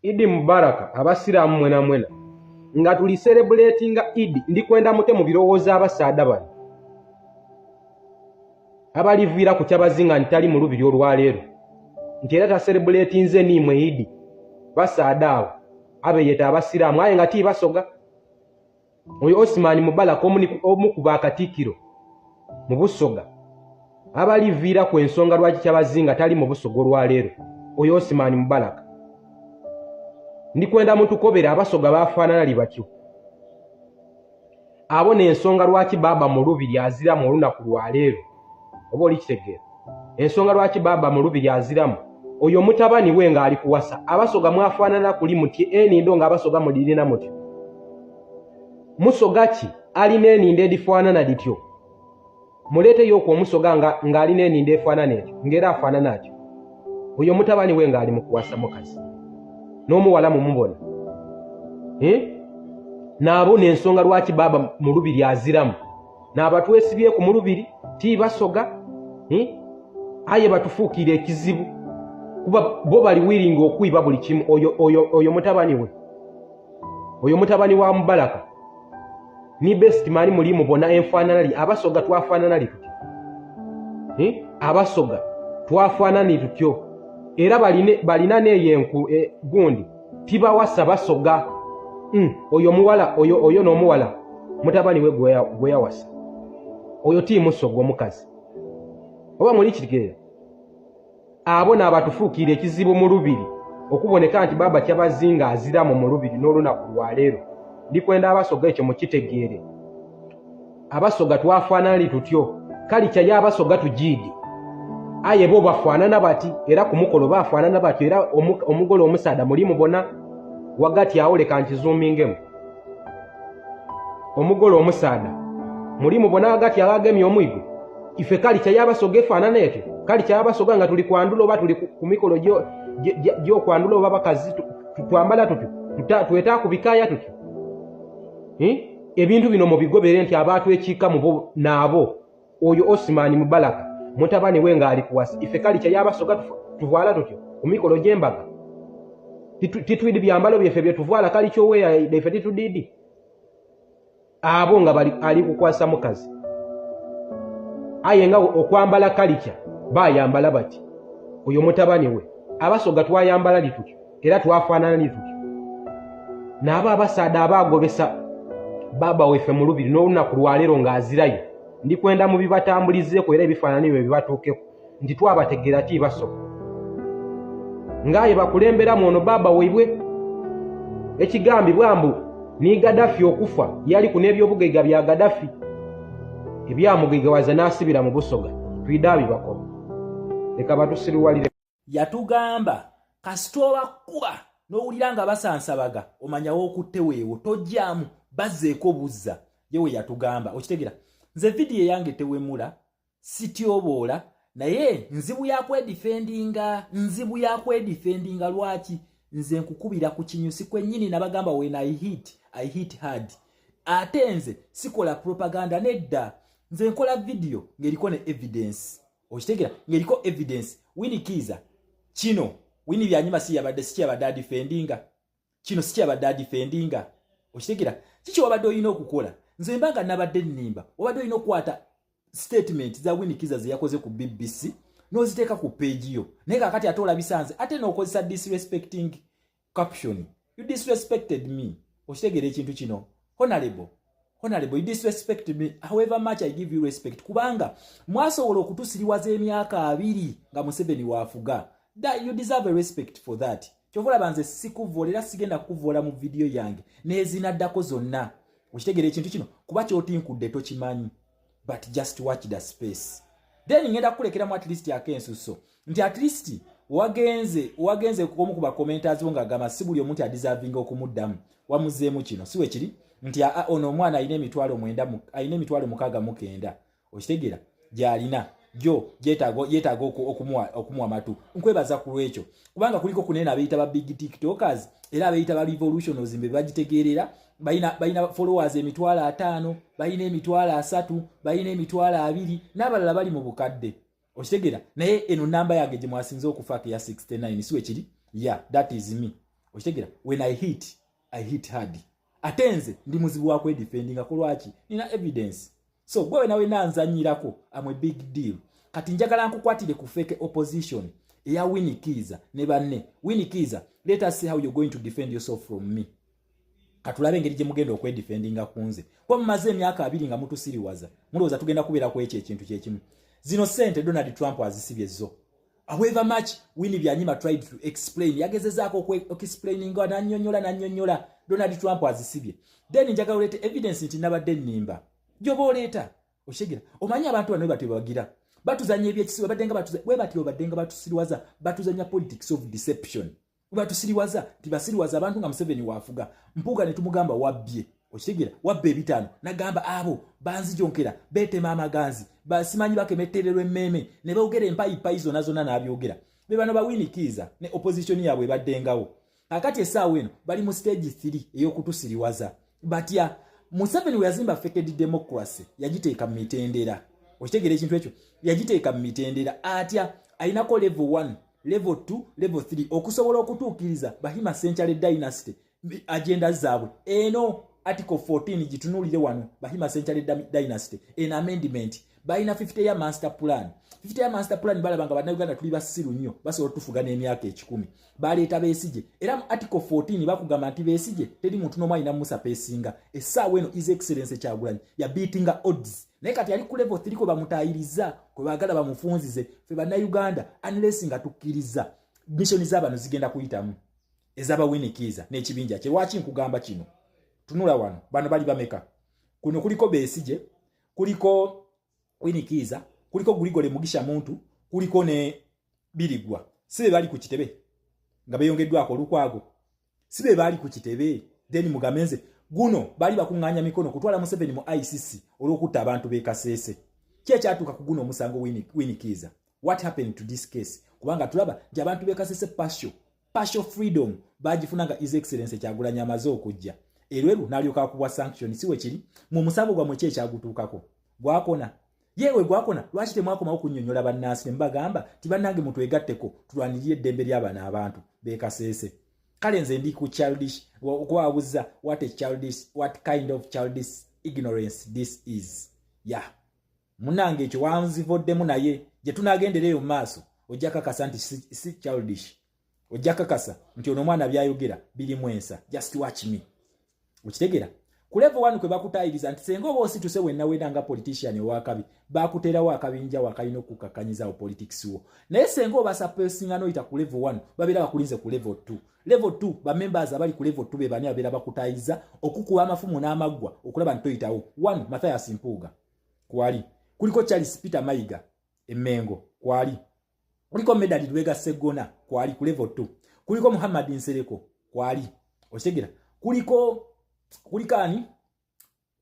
Idi Mubaraka abasiramu mwena mwena nga tuli celebratinga Idi ndikwenda mute mu birowoozo abasaada bano abaliviira ku kyabazinga ntali mu lubiri olwaleero nti era taselebratinze niimwe Idi basaada abo abeyeta abasiraamu aye nga tibasoga oyo Osman Mubaraka omu ku bakatikkiro mu Busoga abaliviira ku ensonga lwaki kyabazinga tali mu Busoga olwaleero oyo Osman Mubaraka ndikwenda mutukobera abasoga bafaanana li batyo abo n'ensonga lwaki baba mu lubiri aziramu olunaku lwaleero oba olikitegeera ensonga lwaki baba mu lubiri aziramu oyo mutabani we ng'ali kuwasa abasoga mwafaanana kuli muti enindo ng'abasoga mulirina mutyo musoga ki alina enindo edifaanana lityo muleeteyo okwo omusoga ng'alina enindo efaanana etyo ng'era afaanana atyo oyo mutabani we ng'ali mu kuwasa mukazi n'omuwala mumubona n'abo n'ensonga lwaki baba mu lubiri aziramu n'abatwesibyeku mu lubiri tibasoga aye batufuukira ekizibu kuba bo bali wiringa okwiba buli kimu oyo mutabani we oyo mutabani wa Mubaraka ni best mani muli mubona enfaanana li abasoga twafaanana li tutyo abasoga twafaanana tutyo era balina neyenku gundi tibawasa basoga oyo muwala oyo n'omuwala mutabani we gwe yawasa oyo timusoga omukazi oba muli kitegeera abo n'abatufuukira ekizibu mu lubiri okuboneka nti baba kyabazinga aziramu mu lubiri n'olunaku lwaleero ndikwenda abasoga ekyo mukitegeere abasoga twafaanana li tutyo kalica y'abasoga tugiidi aye bo bafaanana bati era ku mukolo bafaanana batyo era omugole omusaada muli mubona wagati awo leka nkizuumingemu omugole omusaada muli mubona wagati awo agemye omwigo ife kalica y'abasoga efaanana etyo kalica y'abasoga nga tuli kwandula oba tuli ku mikolo gy'okwandula oba bakazi twambala tutyo tweta ku bikaaya tutyo ebintu bino mubigobere nti abantu ekiika mubo naabo oyo Osman Mubaraka mutabani we ng'ali kuwasa ife kalica y'abasoga tuvaala tutyo ku mikolo gy'embaga titwidi byambalo byeffe bye tuvaala kalica oweya ife titudiidi abo nga ali kukwasa mukazi aye nga okwambala kalica bayambala bati oyo mutabani we abasoga twayambala litutyo era twafaanana litutyo n'abo abasaada abagobesa baba weffe mu lubiri n'olunaku lwaleero ng'azirayo ndikwenda mu bibatambulizeeko era ebifaananyi bye bibatuukeko nti twabategeera tibasoga ng'aye bakulemberamu ono baba weibwe ekigambibwa mbu ni Gaddafi okufa yali ku n'ebyobugaiga bya Gaddafi ebyamugegawaza n'asibira mu Busoga twidaabi bakoma leka batusiruwalire yatugamba kasitooba kuba n'owulira nga basansabaga omanyawo okutte weewo tojjaamu bazzeeko buzza yewe yatugamba okitegera nze vidiyo yange tewemula sityoboola naye nzibu yakwedifendinga lwaki nze nkukubira ku kinyusi kwennyini nabagamba when I hit hard ate nze sikola propaganda nedda nze nkola vidiyo ng'eriko ne evidence okitegera ng'eriko evidence winikiza kino wini byanyuma sikyabadde adifendinga kino sikyabadde adifendinga okitegera kiki wabadde olina okukola nze mbanga nabadde nnimba obadde olina okukwata statement za winikiza ze yakoze ku BBC n'oziteeka ku page yo naye kakati ate olabisanze ate n'okozesa disrespecting caption you disrespected me okitegera ekintu kino honorable you disrespect me however much I give you respect kubanga mwasobola okutusiriwaza emyaka 2 nga Museveni waafuga that you deserve a respect for that kyovola banze sikuvolera sigenda kuvola mu video yange nezinaddako zonna okitegera ekintu kino kuba kyotinkudde tokimanyi but just watch the space then ngenda kulekeramu at least akensuso nti at least wagenze kukomu ku bakommenters bo ng'agamba si buli omuntu adeserving okumuddamu wamuzeemu kino siwe kiri nti ono omwana alina emitwalo 69 okitegera gy'alina jo yeetaaga okumuwa matu nkwebaza ku lwekyo kubanga kuliko kunene abeeyita ba big tiktokers era abeeyita ba revolutionals mbe bagitegeerera balina followers 5,000 balina 3,000 balina 2,000 n'abalala bali mu bukadde okitegera naye eno namba yange gye mwasinze okufaako ya 69 siwe kiri yeah that is me Okitegera, when I hit hard. Atenze ndi muzibu wako defending akolwaki nina evidence. So gwe nawe nanzanyirako I'm a big deal. Kati njagala nkukwatire ku fake opposition eya Winnie Kiza ne banne. Winnie Kiza, let us see how you're going to defend yourself from me. Katulabe ngeri gye mugenda okwedefendinga kunze. Kwa mmaze emyaka 2 nga mutusiriwaza. Mulowooza tugenda kubeera ku ekintu kyekimu. Zino sente Donald Trump azisibye zo. However much Winnie Byanyima tried to explain, yagezezaako explaining nanyonyola Donald Trump azisibye. Then njagala olete evidence nti nabadde nnimba. Gyoba oleeta. Oshegera. Omanyi abantu bano bwe bagira. Batuzanya ebyekisiwa badenga batusiriwaza, batuzanya politics of deception. Batusiriwaza, tibasiriwaza abantu nga Museveni waafuga. Mpuuga ne tumugamba wabbye. Oshegera, wabbe ebitaano. Nagamba abo banzijonkera, beetema amaganzi, basimanyi bakemettererwa emmeme, ne boogera empayipayi zonna n'abyogera. Be bano ba Winnie Kiza ne opposition yaabwe baddengawo. Akati essaawa eno bali mu stage 3 ey'okutusiriwaza. Batya Museveni we yazimba faked democracy yagiteeka mu mitendera. Okitegera ekintu ekyo yagiteeka mu mitendera atya ayinako level 1, level 2, level 3 okusobola okutuukiriza Bahima Century Dynasty agenda zaabwe. Eno article 14 gitunulire wano Bahima Century Dynasty en amendment bayina 50-year master plan. 50-year master plan balabanga bannayuganda tuli basiru nnyo basobola tufuga n'emyaka 10. Baleeta Besigye era mu article 14 bakugamba nti Besigye teri muntu n'omu alina Musa Pesinga. Essaawa eno His Excellency Kyagulanyi ya beatinga odds. Naye kati ali ku level 3 ko bamutayiriza kwe baagala bamufunzize fe bannayuganda unless nga tukkiriza mission z'abano zigenda kuyitamu ezaba Winnie Kiza n'ekibinja kye. Lwaki nkugamba kino? Tunula wano bano bali bameka. Kuno kuliko Besigye, kuliko Winnie Kiza, kuliko Guligole Mugisha Muntu, kuliko ne Birigwa. Sibe bali ku kitebe nga beyongeddwako Lukwago. Sibe bali ku kitebe then Mugamenze guno bali bakunganya mikono kutwala Museveni mu ICC olwokutta abantu be Kasese. Kye kyatuka ku guno musango Winnie Kiza. What happened to this case? Kubanga tulaba nti abantu be Kasese partial freedom bagifunanga His Excellency Kyagulanyi amaze okujja. Erweru nalyoka kubwa sanction siwe kiri mu musango gwa mweche kyagutuukako. Gwakona. Yewe gwakona lwaki temwakoma okunnyonnyola bannansi ne mbagamba tibannange muntu egatteko tulwanirire eddembe ly'abana abantu be Kasese. Kale nze ndi ku childish okwabuza what kind of childish ignorance this is. Yeah. Munange ekyo wanzivoddemu naye gye tunaagendereyo mu maaso ojja kakasa nti si childish. Ojja kakasa nti ono mwana byayogera birimu ensa. Just watch me. Ukitegera? Ku level 1 kwe bakutayiriza nti senga oba osituse wenna nga politician owakabi bakuterawo akabinja wakalina okukakanyizawo politics wo. Naye senga oba suppressing noyita ku level 1 babeera bakulinze ku level 2. Level 2 ba members abali ku level 2 be bani abeera bakutayiza okukuwa amafumu n'amaggwa okulaba ntoyitawo. 1 Mathias Mpuuga kwali. Kuliko Charles Peter Mayiga Emmengo kwali. Kuliko Medali Lwega Segona kwali ku level 2. Kuliko Muhammad Nsereko kwali. Okitegera? Kulikani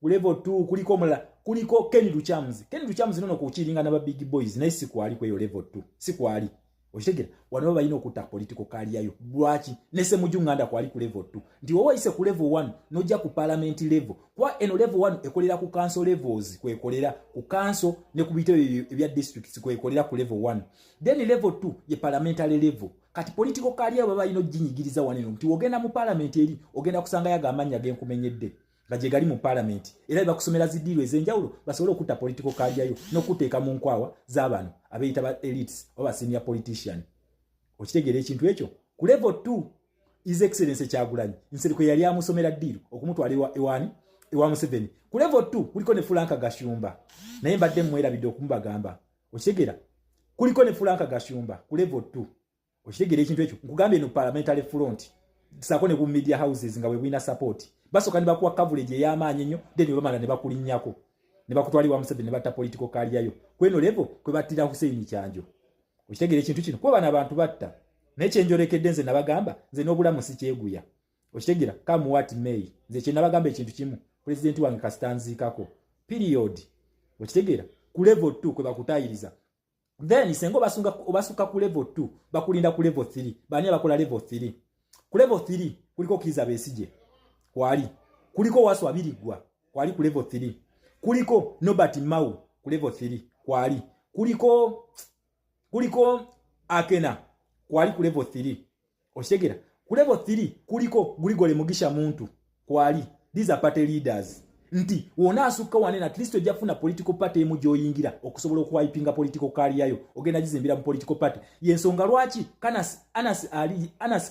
ku level 2 kuliko mula kuliko Ken Luchamzi nono kuchiringa na ba big boys naye si kwali kweyo level 2 si kwali. Okitegera wano balina okuta political career yo lwaki nese mujunganda kwali ku level 2 ndi wowe ise ku level 1 nojja ku parliament level kwa eno level 1 ekolera ku council levels kwekolera ku council ne ku bito ebya districts kwekolera ku level 1 then level 2 ye parliamentary level. Kati political career baba ino jinyigiriza waneno nti ogenda mu parliament eri ogenda kusanga yaga amanya genkumenyedde nga je gali mu parliament era bakusomera zidiiro ezenjawulo basobola okuta political career yo n'okuteeka mu nkwawa z'abantu abeeyita ba elites oba senior politician. Okitegeera ekintu ekyo ku level 2 His Excellency Kyagulanyi Nsereko yali amusomera diiro okumutwala ewa Museveni. Ku level 2 kuliko ne Franka Gashumba naye mbadde mwerabidde okumubagamba. Okitegeera kuliko ne Franka Gashumba ku level 2. Okitegera ekintu ekyo nkugambye no parliamentary front sako ne ku media houses nga we wina support basoka ne bakuwa coverage ey'amaanyi nnyo then bamala ne bakulinnyako ne bakutwaliwa Museveni ne batta political career yo kweno level kwe battira Hussein Kyanjo. Okitegera ekintu kino kuba bana abantu batta n'ekyenjolekedde nze nabagamba nze n'obulamu si kyeguya. Okitegera come what may nze kye nabagamba ekintu kimu president wange kasitanziikako period. Okitegera ku level 2 kwe bakutayiriza. Then sengo basuka ku level 2 bakulinda ku level 3 bani abakola level 3. Ku level 3 kuliko Kiza Besigye kwali. Kuliko Wasu Abirigwa kwali ku level 3. Kuliko Nobert Mau ku level 3 kwali. Kuliko Akena kwali ku level 3. Okitegera Ku level 3 kuliko Grigore Mugisha Muntu kwali. These are party leaders. Nti wona asukka wanena at least ojafuna political party emu joyingira okusobola okuwipinga political career yayo ogenda gizimbira mu political party. Yensonga lwaki Anas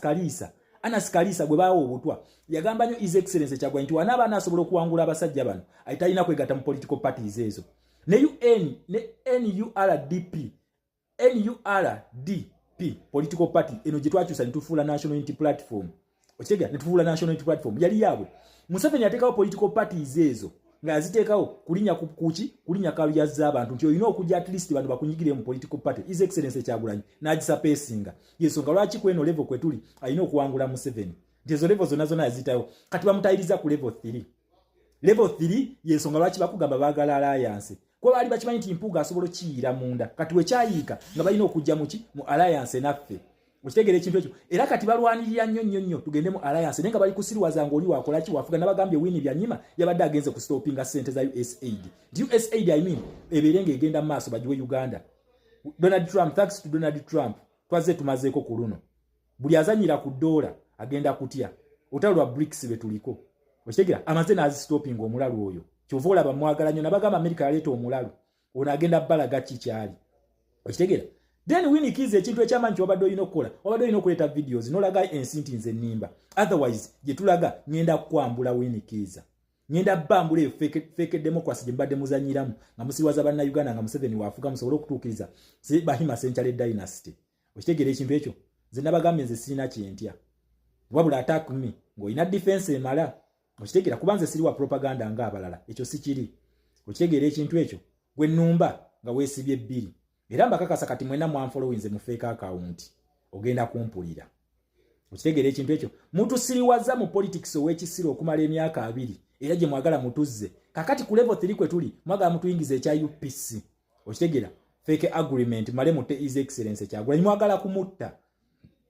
Kalisa gwe bawo obutwa yagamba nyo His Excellency Kyagulanyi nti wanaba anasobola okuwangula abasajja bano ayitalina kwegatta mu political parties ezo. Ne UN ne NURDP political party eno gye twakyusa ne tufuula National Unity Platform. Okigera ne tufuula National Unity Platform yali yabwe. Museveni yateekawo political parties ezo ng'aziteekawo kulinya kulinya kaluya z'abantu nti olina okujja at least bantu bakunyigire mu political party. His Excellency Kyagulanyi n'agisapeesinga. Yensonga lwaki kweno level kwe tuli alina okuwangula Museveni. Nti ezo level zonna yazitayo kati bamutayiriza ku level 3. Level 3 yensonga lwaki bakugamba baagala alliance. Kwa bali bakimanyi nti Mpuuga asobola okiyira munda kati wekyayiika nga balina okujja mu alliance naffe. Okitegere ekintu ekyo era kati balwanirira nnyo tugende mu alliance nenga bali kusirwaza ng'oli wakola ki wafuga nabagambye wini byanyima yabadde agenze ku stoppinga sente za USAID. USAID eberenge egenda mu maaso bajiwe Uganda. Donald Trump, thanks to Donald Trump twaze tumazeeko ku luno. Buli azanyira ku dola agenda kutya. Otalwa BRICS betuliko. Okitegera amaze nazi stopping omulalu oyo. Kyovola bamwagala nnyo nabagamba America yaleeta omulalu. Ono agenda balaga kikyali. Okitegera? Then Winnie Kiza ekintu ekyamanyi obadde olina okukola. Obadde olina okuleeta videos nolaga ensinti nze nnimba. Otherwise gye tulaga ngenda kukwambula Winnie Kiza. Ngenda bambula eyo fake democracy gye mbadde muzanyiramu nga musirwaza banna Uganda nga Museveni waafuga musobole okutuukiriza Bahima Century Dynasty. Okitegera ekintu ekyo? Nze nabagambye nze sirina kyentya. Wabula attack me ng'olina defense emala. Okitegera kuba nze siriwa propaganda ng'abalala. Ekyo si kiri. Okitegera ekintu ekyo? Gwe nnumba nga weesibye bbiri. Era mbakakasa kati mwena mwanfollowinze mu fake account. Ogenda kumpulira. Okitegera ekintu ekyo? Mutusiriwaza mu politics ow'ekisiro okumala emyaka 2. Era gye mwagala mutuzze. Kakati ku level 3 kwe tuli mwagala mutuyingize ekya UPC. Okitegera? Fake agreement male mutte His Excellency Kyagulanyi mwagala kumutta.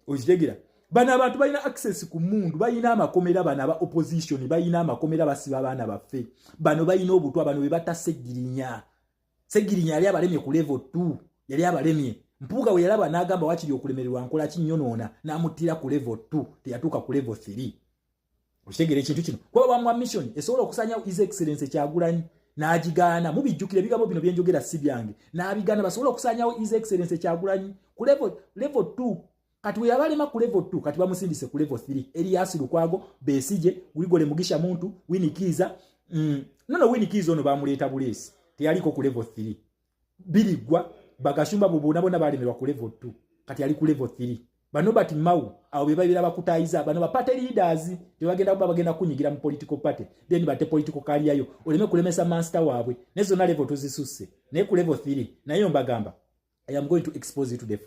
Okitegera? Bana abantu balina access ku mundu, balina amakomera bana aba opposition, balina amakomera basiba abaana baffe. Bano balina obutwa bano bebata Segirinya. Segirinya yali abalemye ku level 2, yali abalemye. Mpuuga we yalaba n'agamba wakiri okulemererwa nkola kinnyonoona n'amuttira ku level 2, teyatuuka ku level 3. Okitegera ekintu kino? Kwa bamwa mission esobola okusanyawo His Excellency Kyagulanyi n'agigaana. Mubijjukire ebigambo bino byenjogera si byange. N'abigaana basobola okusanyawo His Excellency Kyagulanyi ku level 2. Kati we yabalema ku level 2 kati bamusindise ku level 3. Elias Lukwago, Besigye, Grigore Mugisha Muntu, Winnie Kiza. Winnie Kiza ono bamuleeta buleesi. Teyaliko ku level 3. Biligwa Bagashumba Bubuna bona balemerwa ku level 2. Kati yali ku level 3. Bano bati Mau abo bebabira bakutayiza bano ba party leaders tebagenda kuba bagenda kunyigira mu political party then bate political career yo oleme kulemesa master waabwe nezo na level tuzisusse ne ku level 3 nayo mbagamba I am going to expose you to the